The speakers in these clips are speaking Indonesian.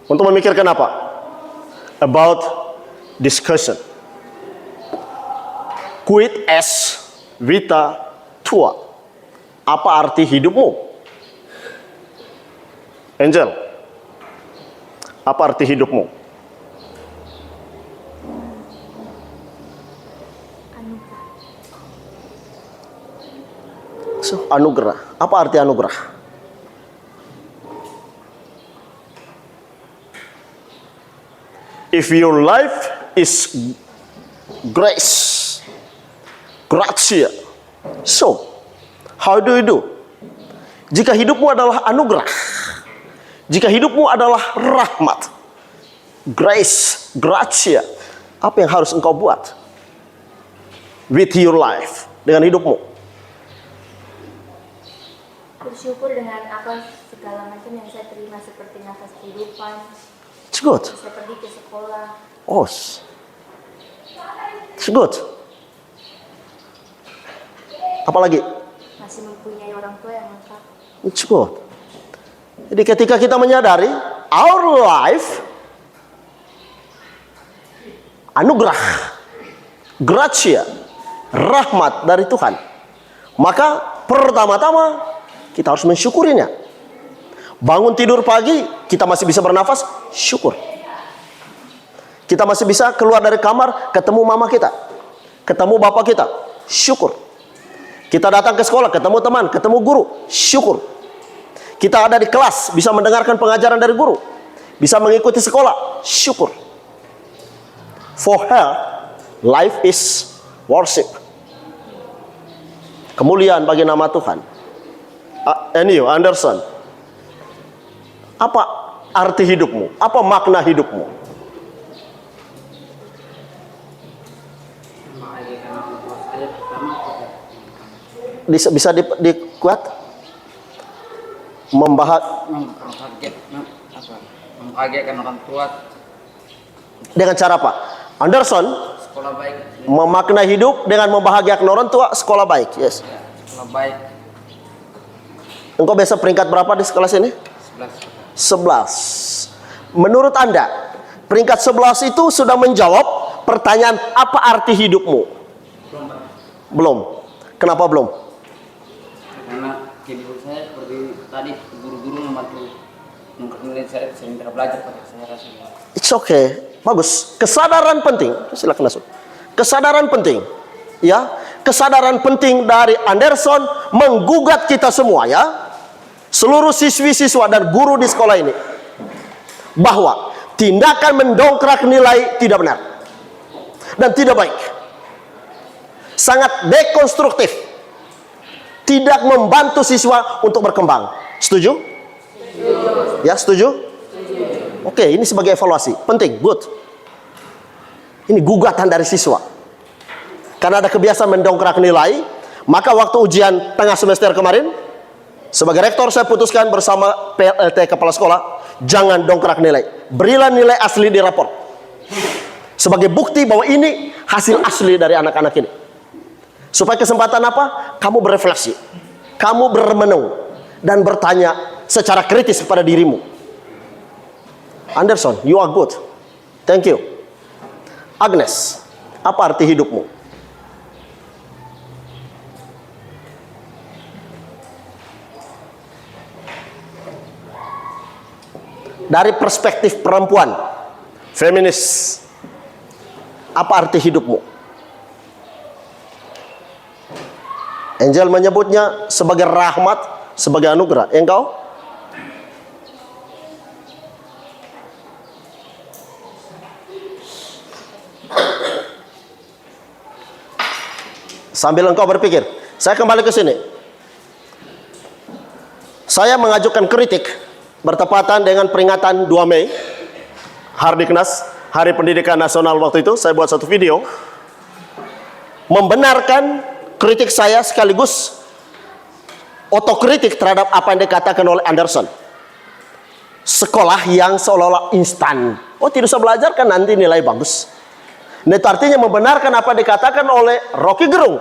Untuk memikirkan apa? About discussion. Quid est vita tua? Apa arti hidupmu? Angel, apa arti hidupmu? So, anugerah. Apa arti anugerah? If your life is grace, gratia, so how do you do? Jika hidupmu adalah anugerah, jika hidupmu adalah rahmat, grace, gratia, apa yang harus engkau buat with your life, dengan hidupmu? Bersyukur dengan apa segala macam yang saya terima, seperti nafas kehidupan. It's good. Bisa pergi ke sekolah. Oh, it's good. Apalagi? Masih mempunyai orang tua yang lengkap. It's good. Jadi ketika kita menyadari our life anugerah, gratia, rahmat dari Tuhan, maka pertama-tama kita harus mensyukurinya. Bangun tidur pagi, kita masih bisa bernafas, syukur. Kita masih bisa keluar dari kamar, ketemu mama kita, ketemu bapak kita, syukur. Kita datang ke sekolah, ketemu teman, ketemu guru, syukur. Kita ada di kelas, bisa mendengarkan pengajaran dari guru, bisa mengikuti sekolah, syukur. For her, life is worship. Kemuliaan bagi nama Tuhan. And you, Anderson, apa arti hidupmu? Apa makna hidupmu? Bisa dikuat? Membahagiakan orang tua. Dengan cara apa? Anderson, Sekolah baik. memaknai hidup dengan membahagiakan orang tua, sekolah baik. Yes. Ya, sekolah baik. Engkau biasa peringkat berapa di kelas ini? 11. Menurut Anda, peringkat 11 itu sudah menjawab pertanyaan apa arti hidupmu? Belum. Kenapa belum? Karena hidup saya seperti tadi, guru-guru membantu mengkerdilai saya minta belajar pada saya rasa. It's okay. Bagus. Kesadaran penting. Silakan masuk. Kesadaran penting. Ya. Kesadaran penting dari Anderson menggugat kita semua, ya. Seluruh siswi-siswa dan guru di sekolah ini, bahwa tindakan mendongkrak nilai tidak benar dan tidak baik, sangat dekonstruktif, tidak membantu siswa untuk berkembang. Setuju? Ya, setuju? Oke, ini sebagai evaluasi penting, good. Ini gugatan dari siswa karena ada kebiasaan mendongkrak nilai. Maka waktu ujian tengah semester kemarin, sebagai rektor saya putuskan bersama PLT kepala sekolah, jangan dongkrak nilai, berilah nilai asli di raport, sebagai bukti bahwa ini hasil asli dari anak-anak ini. Supaya kesempatan apa? Kamu berefleksi, kamu bermenung, dan bertanya secara kritis kepada dirimu. Anderson, you are good. Thank you. Agnes, apa arti hidupmu? Dari perspektif perempuan, feminis, apa arti hidupmu? Angel menyebutnya sebagai rahmat, sebagai anugerah. Engkau? Sambil engkau berpikir, saya kembali ke sini. Saya mengajukan kritik bertepatan dengan peringatan 2 Mei, Hardiknas, Hari Pendidikan Nasional waktu itu. Saya buat satu video membenarkan kritik saya sekaligus otokritik terhadap apa yang dikatakan oleh Anderson. Sekolah yang seolah-olah instan. Oh, tidak usah belajar kan nanti nilai bagus. Itu artinya membenarkan apa yang dikatakan oleh Rocky Gerung,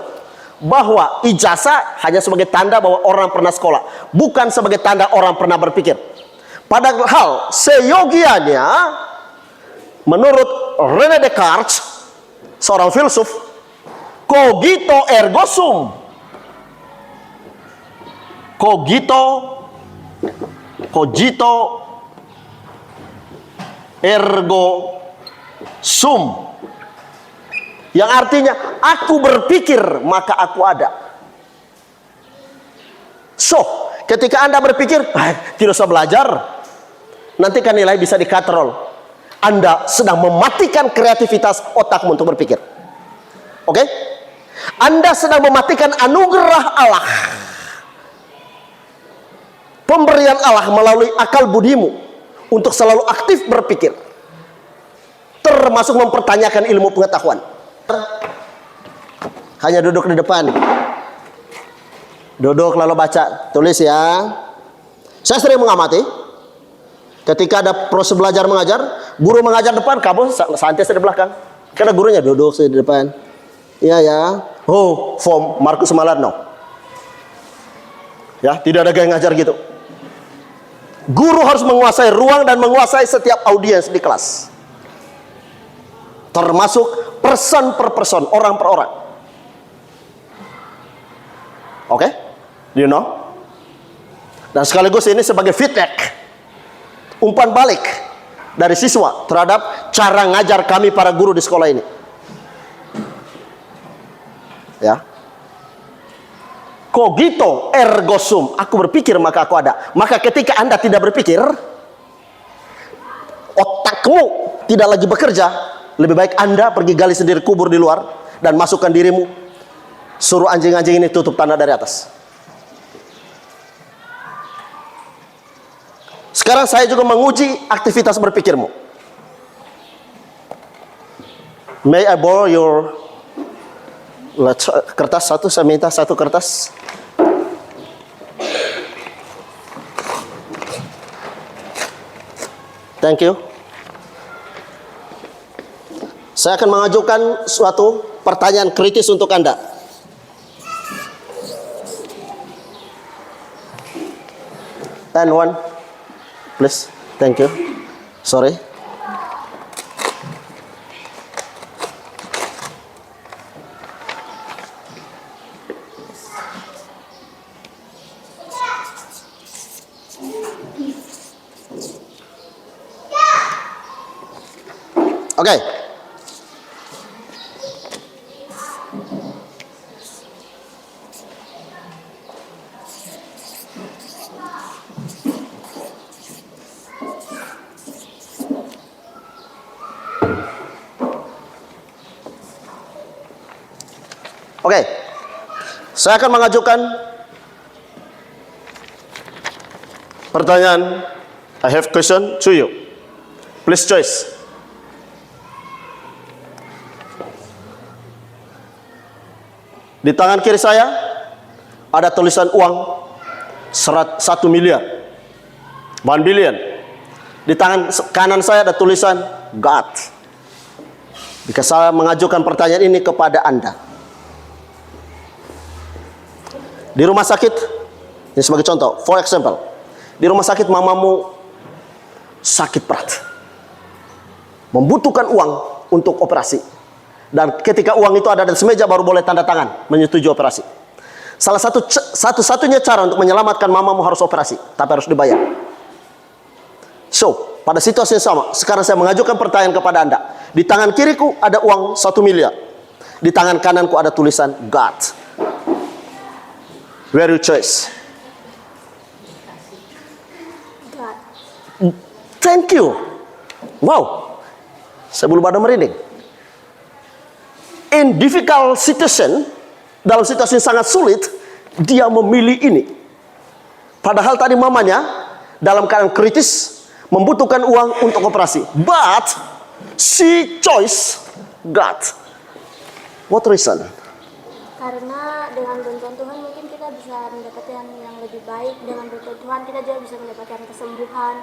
bahwa ijazah hanya sebagai tanda bahwa orang pernah sekolah, bukan sebagai tanda orang pernah berpikir. Padahal seyogianya menurut René Descartes, seorang filsuf, cogito ergo sum. Cogito ergo sum, yang artinya aku berpikir maka aku ada. So, ketika Anda berpikir tidak usah belajar, nanti kan nilai bisa dikatrol. Anda sedang mematikan kreativitas otakmu untuk berpikir. Oke? Anda sedang mematikan anugerah Allah, pemberian Allah melalui akal budimu untuk selalu aktif berpikir, termasuk mempertanyakan ilmu pengetahuan. Hanya duduk di depan, duduk lalu baca, tulis ya. Saya sering mengamati ketika ada proses belajar mengajar, guru mengajar depan, kamu santai di belakang, karena gurunya duduk di depan. Iya ya. Oh, form Markus Malarno. Ya, tidak ada gaya ngajar gitu. Guru harus menguasai ruang dan menguasai setiap audiens di kelas, termasuk person per person, orang per orang. Oke? Do you know? Dan sekaligus ini sebagai feedback, umpan balik dari siswa terhadap cara ngajar kami para guru di sekolah ini. Ya. Cogito ergo sum, aku berpikir maka aku ada. Maka ketika Anda tidak berpikir, otakmu tidak lagi bekerja, lebih baik Anda pergi gali sendiri kubur di luar dan masukkan dirimu, suruh anjing-anjing ini tutup tanah dari atas. Sekarang saya juga menguji aktivitas berpikirmu. May I borrow your kertas satu? Saya minta satu kertas. Thank you. Saya akan mengajukan suatu pertanyaan kritis untuk Anda. And one, please. Thank you. Sorry. Oke. Oke. Saya akan mengajukan pertanyaan. I have question to you. Please choice. Di tangan kiri saya ada tulisan uang 1 miliar, 1 billion. Di tangan kanan saya ada tulisan God. Jika saya mengajukan pertanyaan ini kepada Anda, di rumah sakit, ini sebagai contoh, for example, di rumah sakit mamamu sakit berat, membutuhkan uang untuk operasi. Dan ketika uang itu ada di meja baru boleh tanda tangan menyetujui operasi. Satu-satunya cara untuk menyelamatkan mamamu harus operasi, tapi harus dibayar. So, pada situasi yang sama, sekarang saya mengajukan pertanyaan kepada Anda. Di tangan kiriku ada uang 1 miliar. Di tangan kananku ada tulisan God. Where you choice? God. Thank you. Wow, saya belum ada merinding. In difficult situation, dalam situasi yang sangat sulit, dia memilih ini. Padahal tadi mamanya dalam keadaan kritis, membutuhkan uang untuk operasi. But she choose God. What reason? Karena dengan bantuan Tuhan mungkin kita bisa mendapatkan yang lebih baik. Dengan bantuan Tuhan kita juga bisa mendapatkan kesembuhan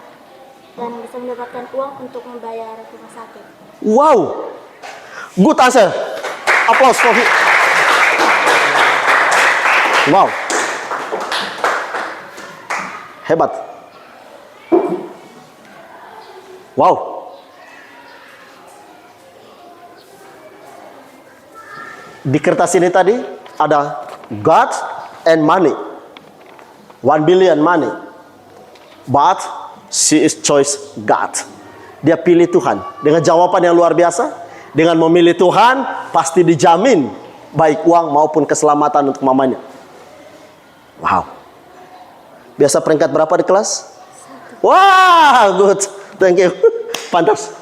dan bisa mendapatkan uang untuk membayar rumah sakit. Wow, good answer. Applause for him. Wow, hebat. Wow. Di kertas ini tadi ada God and money. 1 billion money. But she is choice God. Dia pilih Tuhan. Dengan jawaban yang luar biasa. Dengan memilih Tuhan, pasti dijamin baik uang maupun keselamatan untuk mamanya. Wow. Biasa peringkat berapa di kelas? Wah, good. Thank you. Pantas.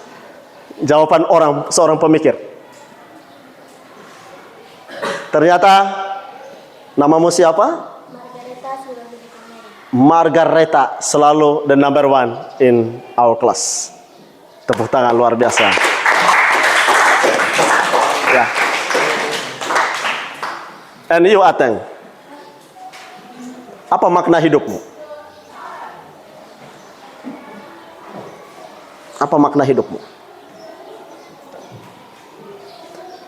Jawaban seorang pemikir. Ternyata namamu siapa? Margareta, selalu the number one in our class. Tepuk tangan luar biasa. Ya. And you, Ateng, apa makna hidupmu? Apa makna hidupmu?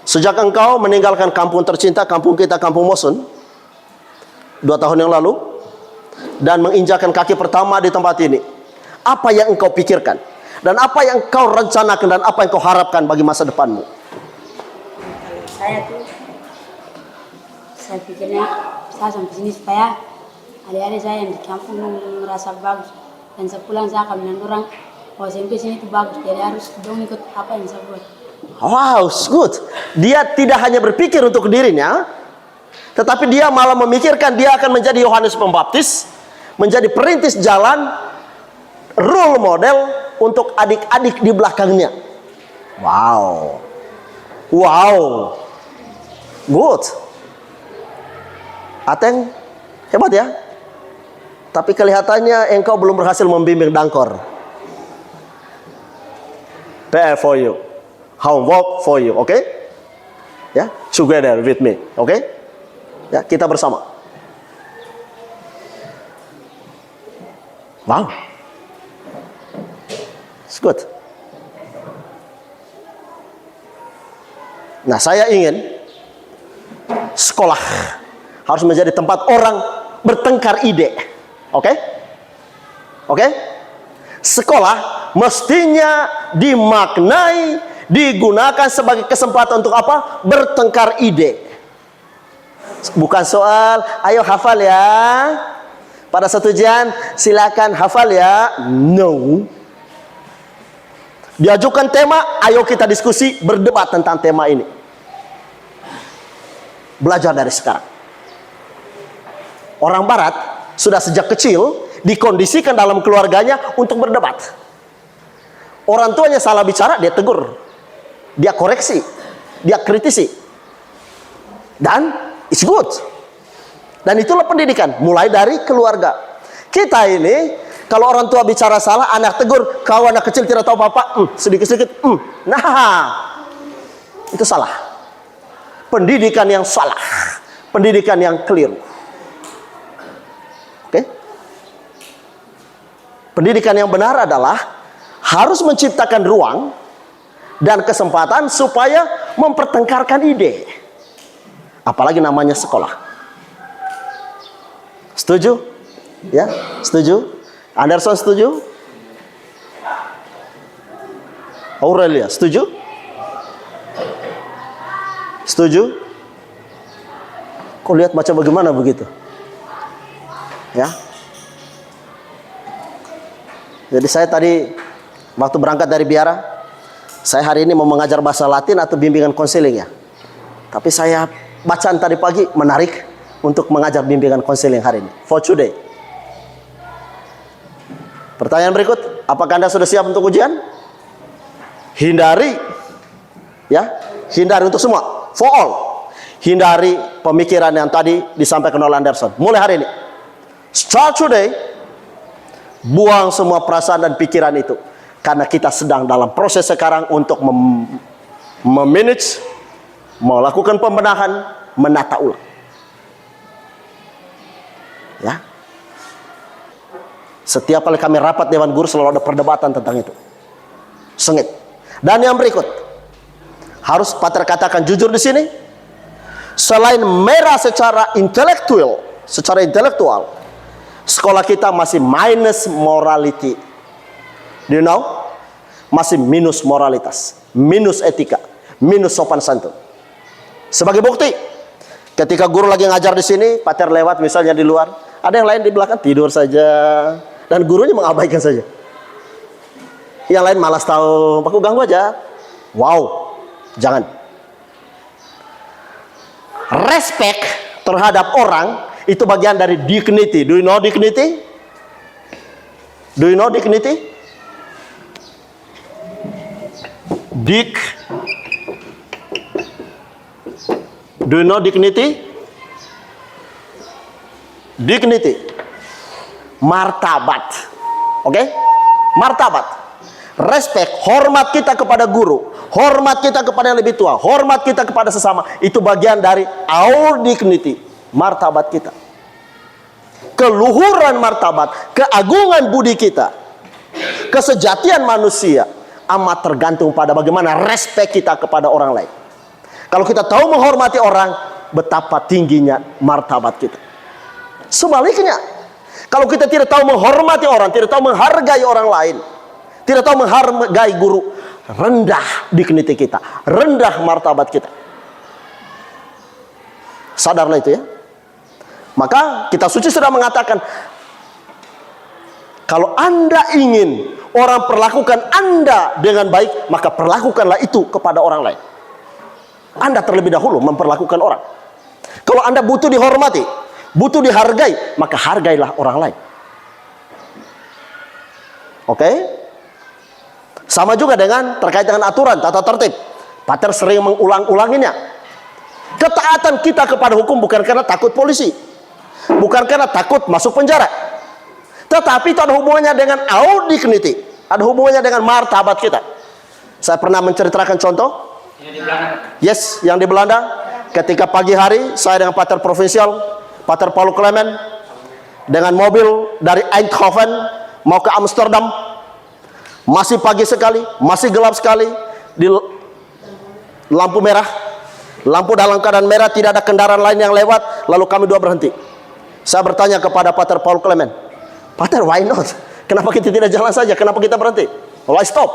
Sejak engkau meninggalkan kampung tercinta, kampung kita, kampung Mosun, 2 tahun yang lalu, dan menginjakan kaki pertama di tempat ini, apa yang engkau pikirkan? Dan apa yang engkau rencanakan dan apa yang engkau harapkan bagi masa depanmu? Saya pikirnya saya sampai sini supaya adik-adik saya yang di kampung merasa bagus, dan sepulang saya akan bilang orang, oh SMP sini itu bagus, jadi harus dong ikut apa yang saya buat. Wow, good. Dia tidak hanya berpikir untuk dirinya, tetapi dia malah memikirkan dia akan menjadi Yohanes Pembaptis, menjadi perintis jalan, role model untuk adik-adik di belakangnya. Wow. Wow. Good. Ateng, hebat ya. Tapi kelihatannya engkau belum berhasil membimbing Dangkor. PR for you. Homework for you, okay? Ya, together with me, okay? Ya, kita bersama. Wow. It's good. Nah, saya ingin sekolah harus menjadi tempat orang bertengkar ide. Oke? Oke? Sekolah mestinya dimaknai, digunakan sebagai kesempatan untuk apa? Bertengkar ide. Bukan soal, ayo hafal ya. Pada satu ujian, silakan hafal ya. No. Diajukan tema, ayo kita diskusi, berdebat tentang tema ini. Belajar dari sekarang. Orang Barat sudah sejak kecil dikondisikan dalam keluarganya untuk berdebat. Orang tuanya salah bicara, dia tegur, dia koreksi, dia kritisi, dan it's good. Dan itulah pendidikan, mulai dari keluarga. Kita ini, kalau orang tua bicara salah, anak tegur, kau anak kecil tidak tahu apa-apa, sedikit-sedikit, nah, itu salah. Pendidikan yang salah, pendidikan yang keliru. Oke? Pendidikan yang benar adalah harus menciptakan ruang dan kesempatan supaya mempertengkarkan ide. Apalagi namanya sekolah. Setuju? Ya, setuju? Anderson setuju? Aurelia setuju? Setuju? Kok lihat baca bagaimana begitu? Ya. Jadi saya tadi waktu berangkat dari Biara, saya hari ini mau mengajar bahasa Latin atau bimbingan konseling ya. Tapi saya bacaan tadi pagi menarik untuk mengajar bimbingan konseling hari ini. For today. Pertanyaan berikut, apakah Anda sudah siap untuk ujian? Hindari, ya, hindari untuk semua. For all, hindari pemikiran yang tadi disampaikan oleh Anderson. Mulai hari ini, start today, buang semua perasaan dan pikiran itu. Karena kita sedang dalam proses sekarang untuk memanage, melakukan pembenahan, menata ulang. Ya. Setiap kali kami rapat Dewan Guru selalu ada perdebatan tentang itu. Sengit. Dan yang berikut, harus Pater katakan jujur di sini. Selain merah secara intelektual, sekolah kita masih minus morality. Do you know? masih minus moralitas, minus etika, minus sopan santun. Sebagai bukti, ketika guru lagi ngajar di sini, pacar lewat misalnya di luar, ada yang lain di belakang tidur saja, dan gurunya mengabaikan saja. Yang lain malas tahu, aku ganggu aja. Wow, jangan. Respect terhadap orang itu bagian dari dignity. Do you know dignity? Do you know dignity? Do you know dignity? Dignity, martabat. Oke? Martabat. Respect, hormat kita kepada guru, hormat kita kepada yang lebih tua, hormat kita kepada sesama, itu bagian dari our dignity, martabat kita. Keluhuran martabat, keagungan budi kita, kesejatian manusia amat tergantung pada bagaimana respect kita kepada orang lain. Kalau kita tahu menghormati orang, betapa tingginya martabat kita. Sebaliknya, kalau kita tidak tahu menghormati orang, tidak tahu menghargai orang lain, tidak tahu menghargai guru, rendah dignity kita, rendah martabat kita. Sadarlah itu ya. Maka kitab suci sudah mengatakan, kalau Anda ingin orang perlakukan Anda dengan baik, maka perlakukanlah itu kepada orang lain. Anda terlebih dahulu memperlakukan orang. Kalau Anda butuh dihormati, butuh dihargai, maka hargailah orang lain. Oke? Sama juga dengan terkait dengan aturan, tata tertib. Pater sering mengulang-ulanginya. Ketaatan kita kepada hukum bukan karena takut polisi, bukan karena takut masuk penjara, tetapi itu ada hubungannya dengan our dignity, ada hubungannya dengan martabat kita. Saya pernah menceritakan contoh. Yes, yang di Belanda. Ketika pagi hari saya dengan Pater Provinsial, Pater Paul Clement, dengan mobil dari Eindhoven mau ke Amsterdam. Masih pagi sekali, masih gelap sekali, di lampu merah, lampu dalam keadaan merah, tidak ada kendaraan lain yang lewat, lalu kami dua berhenti. Saya bertanya kepada Pater Paul Clement, Pater, why not? Kenapa kita tidak jalan saja? Kenapa kita berhenti? Why stop?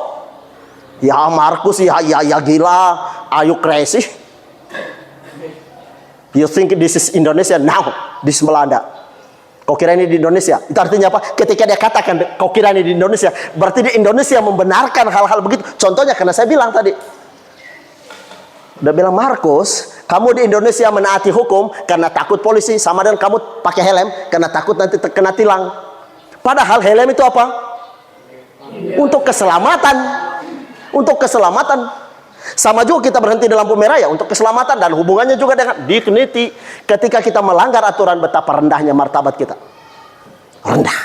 Ya Markus, ya gila, are you crazy? You think this is Indonesia? Now, this is Belanda. Kau kira ini di Indonesia? Itu artinya apa? Ketika dia katakan kau kira ini di Indonesia, berarti di Indonesia membenarkan hal-hal begitu. Contohnya karena saya bilang tadi, udah bilang Markus, kamu di Indonesia menaati hukum karena takut polisi, sama dengan kamu pakai helm karena takut nanti terkena tilang. Padahal helm itu apa? Untuk keselamatan. Untuk keselamatan. Sama juga kita berhenti di lampu merah ya untuk keselamatan, dan hubungannya juga dengan dignity. Ketika kita melanggar aturan, betapa rendahnya martabat kita. Rendah.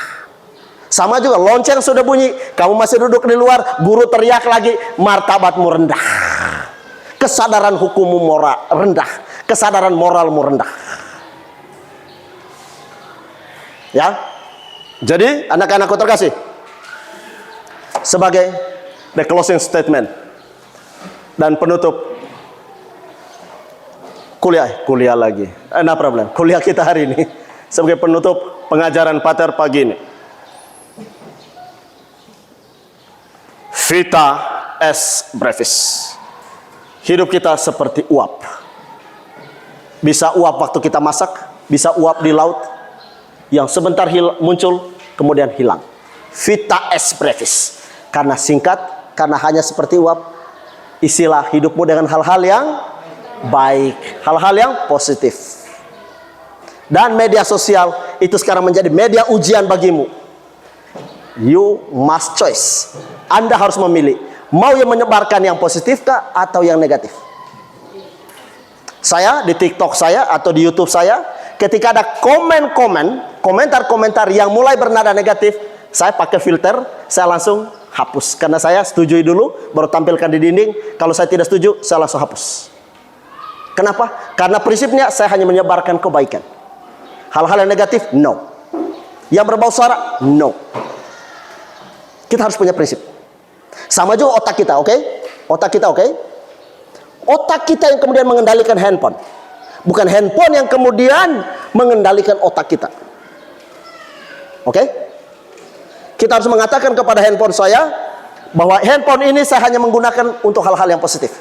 Sama juga lonceng sudah bunyi, kamu masih duduk di luar, guru teriak lagi, martabatmu rendah. Kesadaran hukummu moral rendah, kesadaran moralmu rendah. Ya. Jadi anak-anakku terkasih, sebagai the closing statement dan penutup kuliah lagi, no problem, kuliah kita hari ini, sebagai penutup pengajaran Pater pagi ini, vita es brevis, hidup kita seperti uap. Bisa uap waktu kita masak, bisa uap di laut yang sebentar muncul kemudian hilang. Vita es brevis, karena singkat, karena hanya seperti uap. Isilah hidupmu dengan hal-hal yang baik, hal-hal yang positif. Dan media sosial itu sekarang menjadi media ujian bagimu. You must choice. Anda harus memilih, mau yang menyebarkan yang positif kah atau yang negatif. Saya di TikTok saya atau di YouTube saya, ketika ada komentar-komentar yang mulai bernada negatif, saya pakai filter, saya langsung hapus. Karena saya setujui dulu, baru tampilkan di dinding. Kalau saya tidak setuju, saya langsung hapus. Kenapa? Karena prinsipnya saya hanya menyebarkan kebaikan. Hal-hal yang negatif, no. Yang berbau sara, no. Kita harus punya prinsip. Sama juga otak kita, oke? Otak kita, oke? Otak kita yang kemudian mengendalikan handphone. Bukan handphone yang kemudian mengendalikan otak kita. Oke? Kita harus mengatakan kepada handphone saya, bahwa handphone ini saya hanya menggunakan untuk hal-hal yang positif.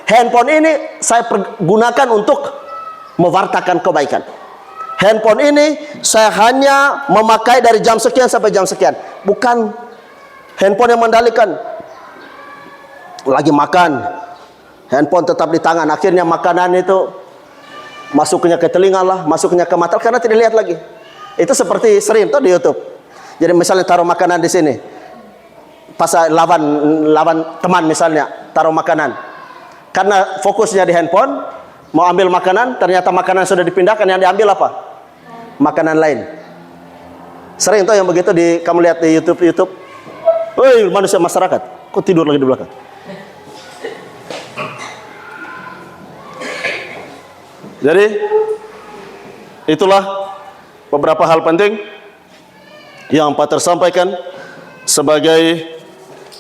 Handphone ini saya pergunakan untuk mewartakan kebaikan. Handphone ini saya hanya memakai dari jam sekian sampai jam sekian. Bukan handphone yang mandalikan. Lagi makan, handphone tetap di tangan. Akhirnya makanan itu masuknya ke telinga lah, masuknya ke mata karena tidak lihat lagi. Itu seperti sering tuh di YouTube. Jadi misalnya taruh makanan di sini, pas lawan teman misalnya taruh makanan, karena fokusnya di handphone mau ambil makanan, ternyata makanan sudah dipindahkan, yang diambil apa? Makanan lain. Sering tuh yang begitu kamu lihat di YouTube. Woi, manusia masyarakat, kok tidur lagi di belakang? Jadi itulah beberapa hal penting yang Pak tersampaikan sebagai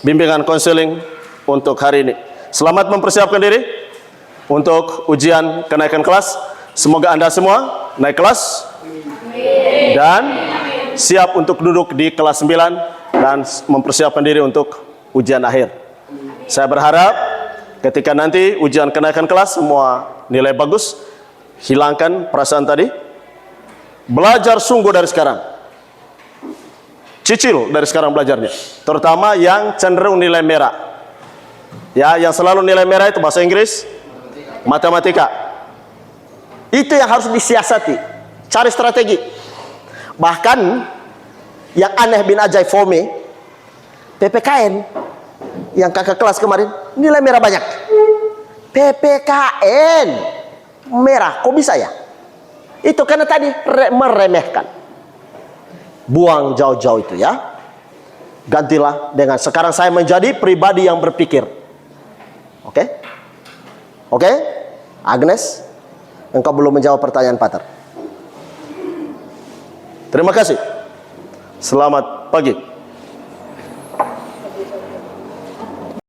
bimbingan konseling untuk hari ini. Selamat mempersiapkan diri untuk ujian kenaikan kelas. Semoga Anda semua naik kelas dan siap untuk duduk di kelas 9 dan mempersiapkan diri untuk ujian akhir. Saya berharap ketika nanti ujian kenaikan kelas semua nilai bagus, hilangkan perasaan tadi, belajar sungguh dari sekarang, cicil dari sekarang belajarnya, terutama yang cenderung nilai merah. Ya, yang selalu nilai merah itu bahasa Inggris, matematika. Itu yang harus disiasati, cari strategi. Bahkan yang aneh bin ajaib Fome, PPKN yang kakak kelas kemarin nilai merah banyak. PPKN merah, kok bisa ya? Itu karena tadi meremehkan. Buang jauh-jauh itu ya. Gantilah dengan sekarang saya menjadi pribadi yang berpikir. Oke? Oke? Agnes, engkau belum menjawab pertanyaan Pater. Terima kasih. Selamat pagi.